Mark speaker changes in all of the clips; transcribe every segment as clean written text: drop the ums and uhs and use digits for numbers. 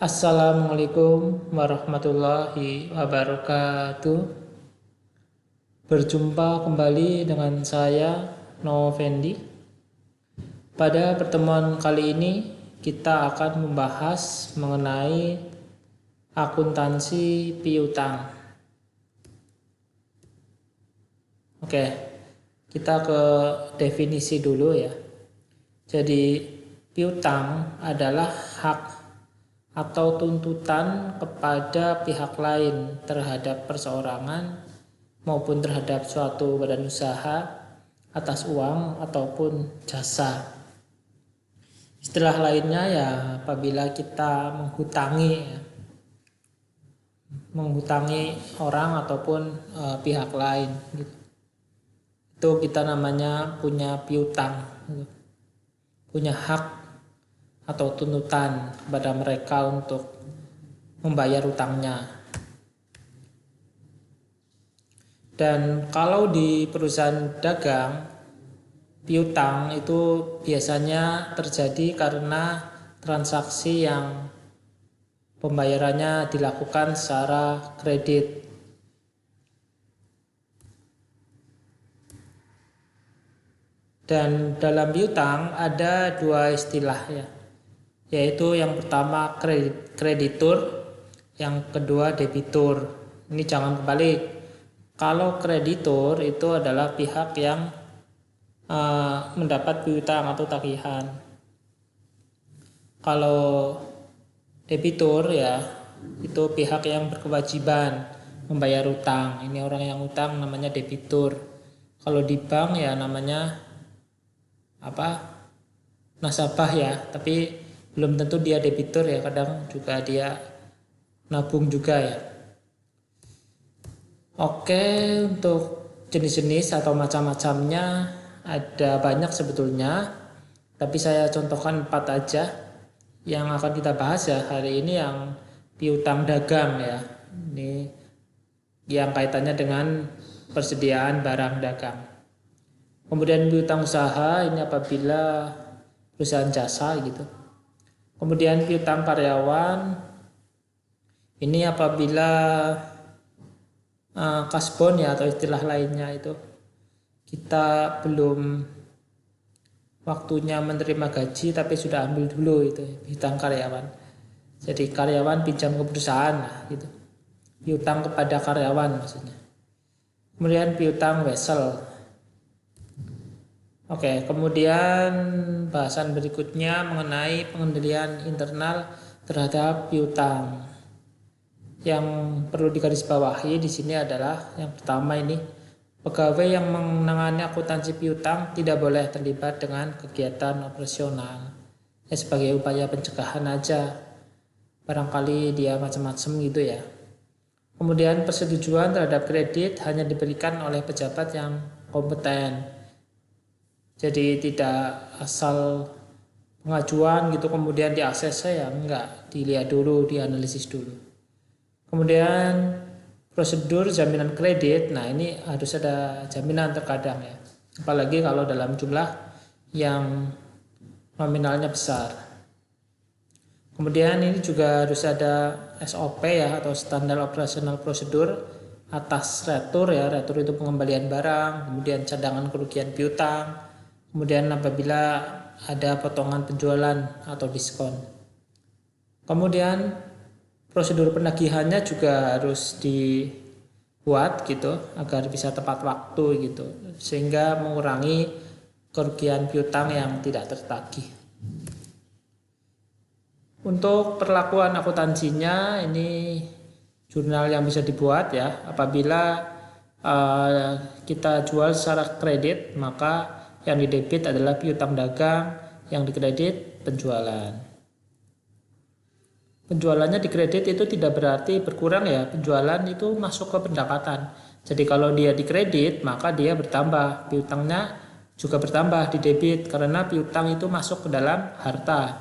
Speaker 1: Assalamualaikum warahmatullahi wabarakatuh. Berjumpa kembali dengan saya Novendi. Pada pertemuan kali ini kita akan membahas mengenai akuntansi piutang. Oke, kita ke definisi dulu ya. Jadi piutang adalah hak atau tuntutan kepada pihak lain terhadap perseorangan maupun terhadap suatu badan usaha atas uang ataupun jasa. Istilah lainnya ya apabila kita menghutangi orang ataupun pihak lain gitu. Itu kita namanya punya piutang gitu. Punya hak atau tuntutan kepada mereka untuk membayar utangnya. Dan kalau di perusahaan dagang, piutang itu biasanya terjadi karena transaksi yang pembayarannya dilakukan secara kredit. Dan dalam piutang ada dua istilah ya, yaitu yang pertama kreditur, yang kedua debitur. Ini jangan kebalik. Kalau kreditur itu adalah pihak yang mendapat piutang atau tagihan. Kalau debitur ya itu pihak yang berkewajiban membayar utang. Ini orang yang utang namanya debitur. Kalau di bank ya namanya nasabah ya, tapi belum tentu dia debitur ya, kadang juga dia nabung juga ya. Oke, untuk jenis-jenis atau macam-macamnya ada banyak sebetulnya, tapi saya contohkan 4 aja yang akan kita bahas ya hari ini. Yang piutang dagang ya, ini yang kaitannya dengan persediaan barang dagang. Kemudian piutang usaha, ini apabila perusahaan jasa gitu. Kemudian piutang karyawan, ini apabila kasbon ya atau istilah lainnya itu kita belum waktunya menerima gaji tapi sudah ambil dulu, itu piutang karyawan. Jadi karyawan pinjam ke perusahaan gitu, piutang kepada karyawan maksudnya. Kemudian piutang wesel. Oke, kemudian bahasan berikutnya mengenai pengendalian internal terhadap piutang. Yang perlu digarisbawahi di sini adalah yang pertama ini, pegawai yang menangani akuntansi piutang tidak boleh terlibat dengan kegiatan operasional. Ya sebagai upaya pencegahan aja. Barangkali dia macam-macam gitu ya. Kemudian persetujuan terhadap kredit hanya diberikan oleh pejabat yang kompeten. Jadi tidak asal pengajuan gitu kemudian diakses ya, enggak, dilihat dulu, dianalisis dulu. Kemudian prosedur jaminan kredit, nah ini harus ada jaminan terkadang ya, apalagi kalau dalam jumlah yang nominalnya besar. Kemudian ini juga harus ada SOP ya atau standar operasional prosedur atas retur ya, retur itu pengembalian barang, kemudian cadangan kerugian piutang, kemudian apabila ada potongan penjualan atau diskon. Kemudian prosedur penagihannya juga harus dibuat gitu agar bisa tepat waktu gitu, sehingga mengurangi kerugian piutang yang tidak tertagih. Untuk perlakuan akuntansinya, ini jurnal yang bisa dibuat ya. Apabila kita jual secara kredit, maka yang didebit adalah piutang dagang, yang dikredit penjualan. Penjualannya dikredit itu tidak berarti berkurang ya, penjualan itu masuk ke pendapatan. Jadi kalau dia dikredit maka dia bertambah, piutangnya juga bertambah di debit karena piutang itu masuk ke dalam harta.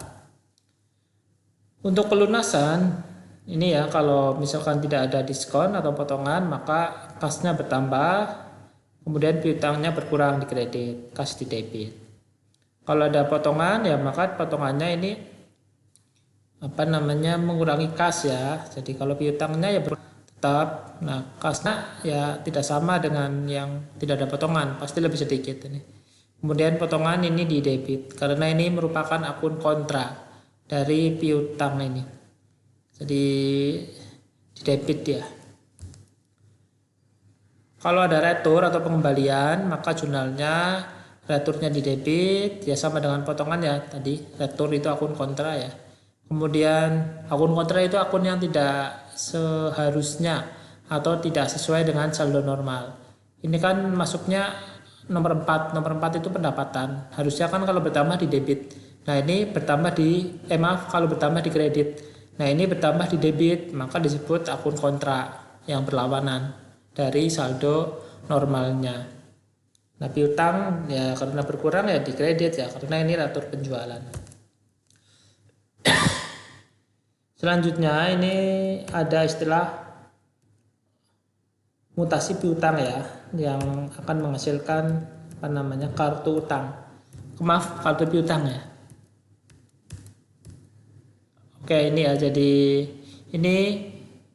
Speaker 1: Untuk pelunasan ini ya, kalau misalkan tidak ada diskon atau potongan maka kasnya bertambah, kemudian piutangnya berkurang di kredit, kas di debit. Kalau ada potongan ya maka potongannya ini mengurangi kas ya. Jadi kalau piutangnya ya tetap, nah kasnya ya tidak sama dengan yang tidak ada potongan, pasti lebih sedikit ini. Kemudian potongan ini di debit karena ini merupakan akun kontra dari piutang ini. Jadi di debit ya. Kalau ada retur atau pengembalian, maka jurnalnya returnya di debit ya sama dengan potongan ya tadi. Retur itu akun kontra ya. Kemudian akun kontra itu akun yang tidak seharusnya atau tidak sesuai dengan saldo normal. Ini kan masuknya nomor 4. Nomor 4 itu pendapatan. Harusnya kan kalau bertambah di debit. Nah, ini bertambah kalau bertambah di kredit. Nah, ini bertambah di debit, maka disebut akun kontra yang berlawanan dari saldo normalnya. Nah, piutang ya karena berkurang ya di kredit ya karena ini retur penjualan. Selanjutnya ini ada istilah mutasi piutang ya yang akan menghasilkan kartu utang. Kartu piutang ya. Oke, ini ya jadi ini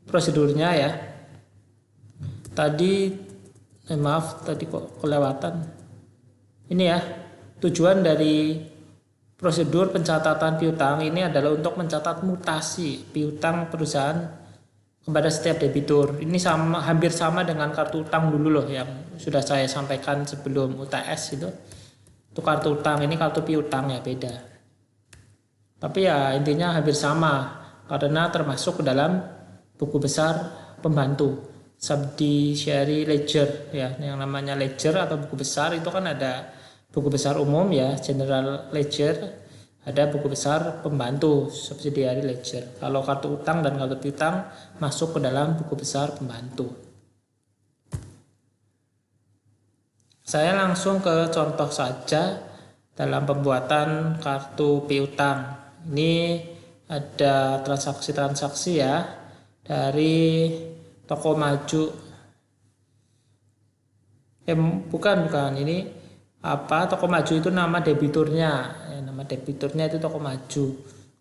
Speaker 1: prosedurnya ya. Tadi kok kelewatan. Ini ya, tujuan dari prosedur pencatatan piutang ini adalah untuk mencatat mutasi piutang perusahaan kepada setiap debitur. Ini hampir sama dengan kartu utang dulu loh yang sudah saya sampaikan sebelum UTS itu. Itu kartu utang, ini kartu piutang ya beda. Tapi ya intinya hampir sama karena termasuk ke dalam buku besar pembantu. Subsidiary ledger ya, yang namanya ledger atau buku besar itu kan ada buku besar umum ya, general ledger, ada buku besar pembantu, subsidiary ledger. Kalau kartu utang dan kartu piutang masuk ke dalam buku besar pembantu. Saya langsung ke contoh saja dalam pembuatan kartu piutang. Ini ada transaksi-transaksi ya dari Toko Maju. Bukan ini Toko Maju itu nama debiturnya ya, nama debiturnya itu Toko Maju.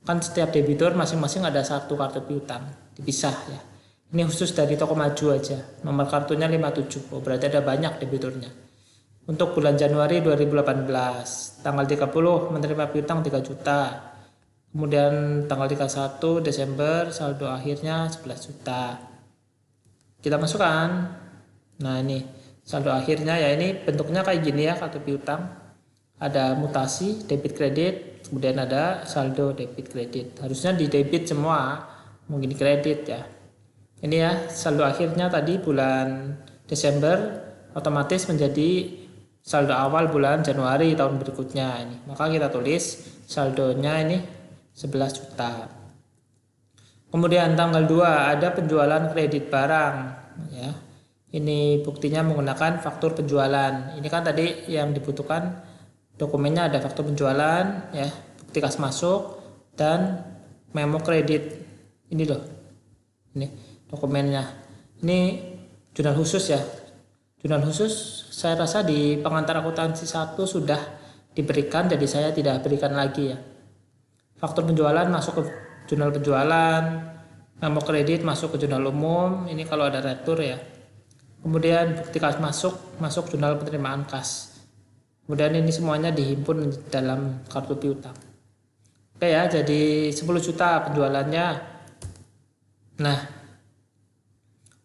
Speaker 1: Kan setiap debitur masing-masing ada satu kartu piutang dipisah ya. Ini khusus dari Toko Maju aja. Nomor kartunya 57. Berarti ada banyak debiturnya. Untuk bulan Januari 2018 tanggal 30 menerima piutang 3 juta. Kemudian tanggal 31 Desember saldo akhirnya 11 juta. Kita masukkan. Nah, ini saldo akhirnya ya, ini bentuknya kayak gini ya kartu piutang. Ada mutasi debit kredit, kemudian ada saldo debit kredit. Harusnya di debit semua, mungkin di kredit ya. Ini ya saldo akhirnya tadi bulan Desember otomatis menjadi saldo awal bulan Januari tahun berikutnya ini. Maka kita tulis saldonya ini 11 juta. Kemudian tanggal 2 ada penjualan kredit barang ya. Ini buktinya menggunakan faktur penjualan. Ini kan tadi yang dibutuhkan dokumennya ada faktur penjualan ya, bukti kas masuk dan memo kredit. Ini loh. Ini dokumennya. Ini jurnal khusus ya. Jurnal khusus saya rasa di pengantar akuntansi 1 sudah diberikan, jadi saya tidak berikan lagi ya. Faktur penjualan masuk ke jurnal penjualan, memo kredit masuk ke jurnal umum, ini kalau ada retur ya. Kemudian bukti kas masuk jurnal penerimaan kas. Kemudian ini semuanya dihimpun dalam kartu piutang. Oke ya, jadi 10 juta penjualannya. Nah,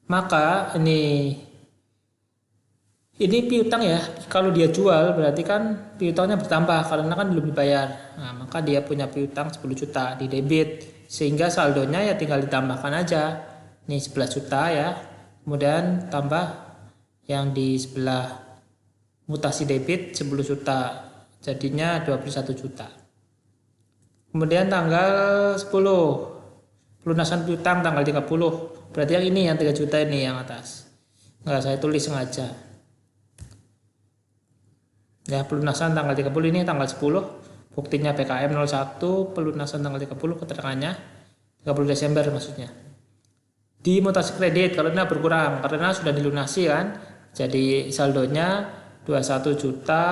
Speaker 1: maka ini piutang ya, kalau dia jual berarti kan piutangnya bertambah karena kan belum dibayar. Nah, maka dia punya piutang 10 juta di debit, sehingga saldonya ya tinggal ditambahkan aja. Ini 11 juta ya, kemudian tambah yang di sebelah mutasi debit 10 juta, jadinya 21 juta. Kemudian tanggal 10 pelunasan piutang tanggal 30, berarti yang ini yang 3 juta ini yang atas. Enggak, saya tulis sengaja. Ya, pelunasan tanggal 30 ini tanggal 10, buktinya PKM 01, pelunasan tanggal 30, keterangannya 30 Desember maksudnya. Di mutasi kredit karena berkurang karena sudah dilunasi kan, jadi saldonya 21 juta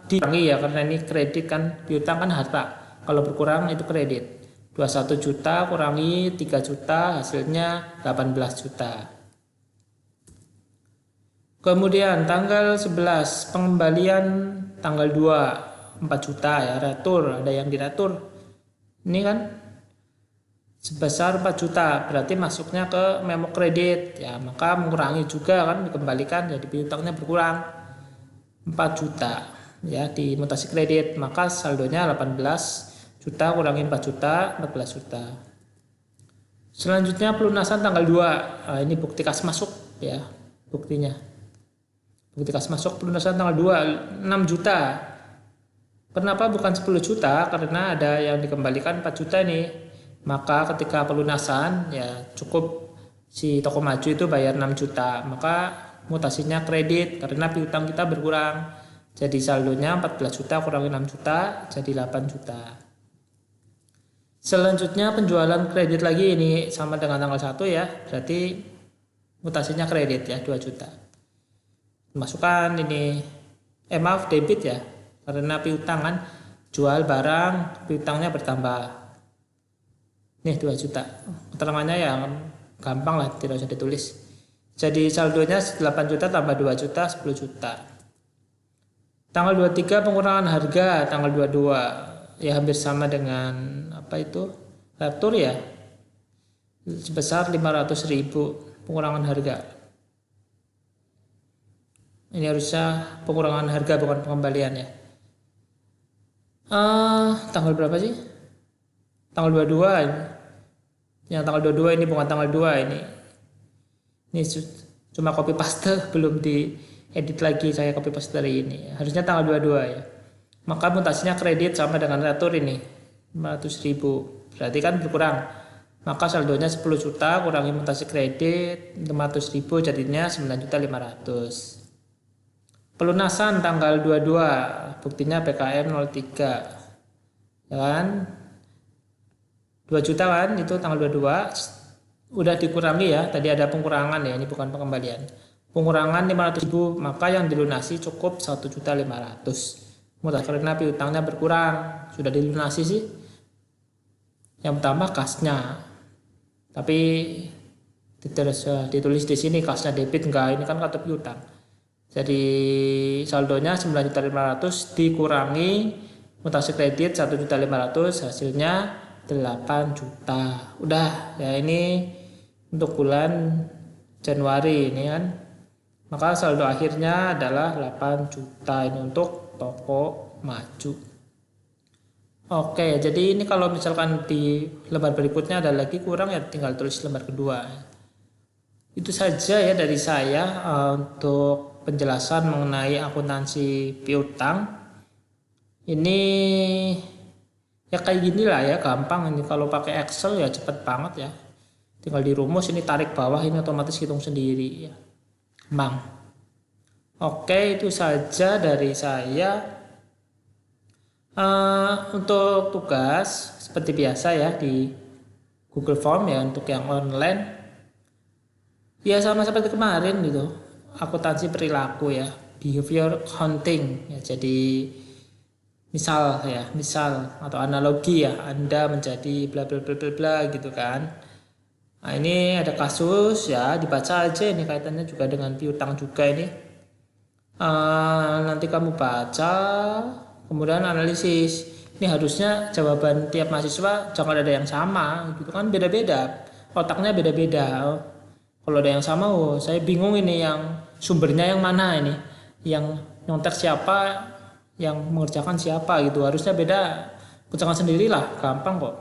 Speaker 1: dikurangi ya, karena ini kredit kan, piutang kan harta, kalau berkurang itu kredit. 21 juta kurangi 3 juta hasilnya 18 juta. Kemudian tanggal 11 pengembalian tanggal 2 4 juta ya, retur, ada yang diretur. Ini kan sebesar 4 juta, berarti masuknya ke memo kredit ya, maka mengurangi juga kan, dikembalikan jadi piutangnya berkurang 4 juta ya di mutasi kredit, maka saldonya 18 juta kurangi 4 juta 14 juta. Selanjutnya pelunasan tanggal 2. Nah, ini bukti kas masuk ya, buktinya. Bukti kas masuk pelunasan tanggal 2 6 juta. Kenapa bukan 10 juta? Karena ada yang dikembalikan 4 juta nih. Maka ketika pelunasan ya cukup si toko maju itu bayar 6 juta. Maka mutasinya kredit karena piutang kita berkurang. Jadi saldonya 14 juta kurangi 6 juta jadi 8 juta. Selanjutnya penjualan kredit lagi, ini sama dengan tanggal 1 ya. Berarti mutasinya kredit ya 2 juta. Masukkan ini maaf debit ya. Karena piutang kan, jual barang piutangnya bertambah. Nih 2 juta. Keterangannya ya gampang lah, tidak usah ditulis. Jadi saldonya 8 juta tambah 2 juta 10 juta. Tanggal 23 pengurangan harga, tanggal 22 ya hampir sama dengan apa itu retur ya, sebesar 500.000 pengurangan harga. Ini harusnya pengurangan harga bukan pengembalian ya. Tanggal berapa sih? Tanggal 22 ini. Yang tanggal 22 ini bukan tanggal 2 ini. Ini cuma copy paste, belum diedit lagi saya copy paste dari ini. Harusnya tanggal 22 ya. Maka mutasinya kredit sama dengan retur ini 500.000, berarti kan berkurang. Maka saldonya 10 juta kurangi mutasi kredit 500.000 jadinya 9.500.000. Pelunasan tanggal 22, buktinya PKM 03 ya kan, 2 juta kan, itu tanggal 22 udah dikurangi ya, tadi ada pengurangan ya, ini bukan pengembalian. Pengurangan 500.000, maka yang dilunasi cukup 1.500.000. Mudah karena piutangnya berkurang, sudah dilunasi sih. Yang pertama kasnya, tapi tidak ditulis di sini kasnya debit enggak, ini kan kartu piutang. Jadi saldonya 9.500.000 dikurangi mutasi kredit 1.500.000 hasilnya 8 juta. Udah ya, ini untuk bulan Januari ini kan. Maka saldo akhirnya adalah 8 juta ini untuk toko maju. Oke, jadi ini kalau misalkan di lembar berikutnya ada lagi kurang ya tinggal tulis lembar kedua. Itu saja ya dari saya untuk penjelasan mengenai akuntansi piutang. Ini ya kayak gini lah ya, gampang ini. Kalau pakai Excel ya cepet banget ya. Tinggal dirumus, ini tarik bawah, ini otomatis hitung sendiri ya. Gampang. Oke, itu saja dari saya. Untuk tugas seperti biasa ya di Google Form ya untuk yang online. Ya sama seperti kemarin gitu. Akuntansi perilaku ya, behavior accounting ya. Jadi misal atau analogi ya, Anda menjadi bla bla bla bla bla gitu kan. Nah, ini ada kasus ya, dibaca aja, ini kaitannya juga dengan piutang juga ini. Nanti kamu baca, kemudian analisis. Ini harusnya jawaban tiap mahasiswa jangan ada yang sama gitu kan, beda-beda, otaknya beda-beda. Kalau ada yang sama, saya bingung ini yang sumbernya yang mana ini, yang nyontek siapa, yang mengerjakan siapa gitu. Harusnya beda, kerjakan sendirilah, gampang kok.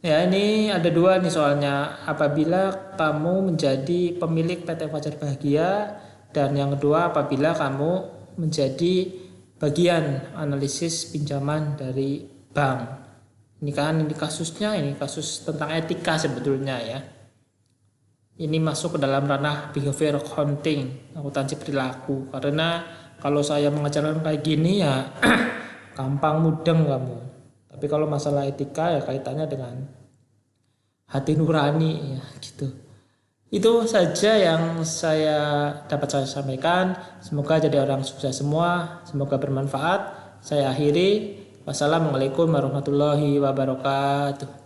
Speaker 1: Ya, ini ada 2 nih soalnya. Apabila kamu menjadi pemilik PT Fajar Bahagia, dan yang kedua apabila kamu menjadi bagian analisis pinjaman dari bank. Ini kan ini kasusnya, ini kasus tentang etika sebetulnya ya. Ini masuk ke dalam ranah behavior accounting, akuntansi perilaku. Karena kalau saya mengajarkan kayak gini ya gampang mudeng kamu. Tapi kalau masalah etika ya kaitannya dengan hati nurani ya gitu. Itu saja yang dapat saya sampaikan. Semoga jadi orang sukses semua. Semoga bermanfaat. Saya akhiri. Wassalamualaikum warahmatullahi wabarakatuh.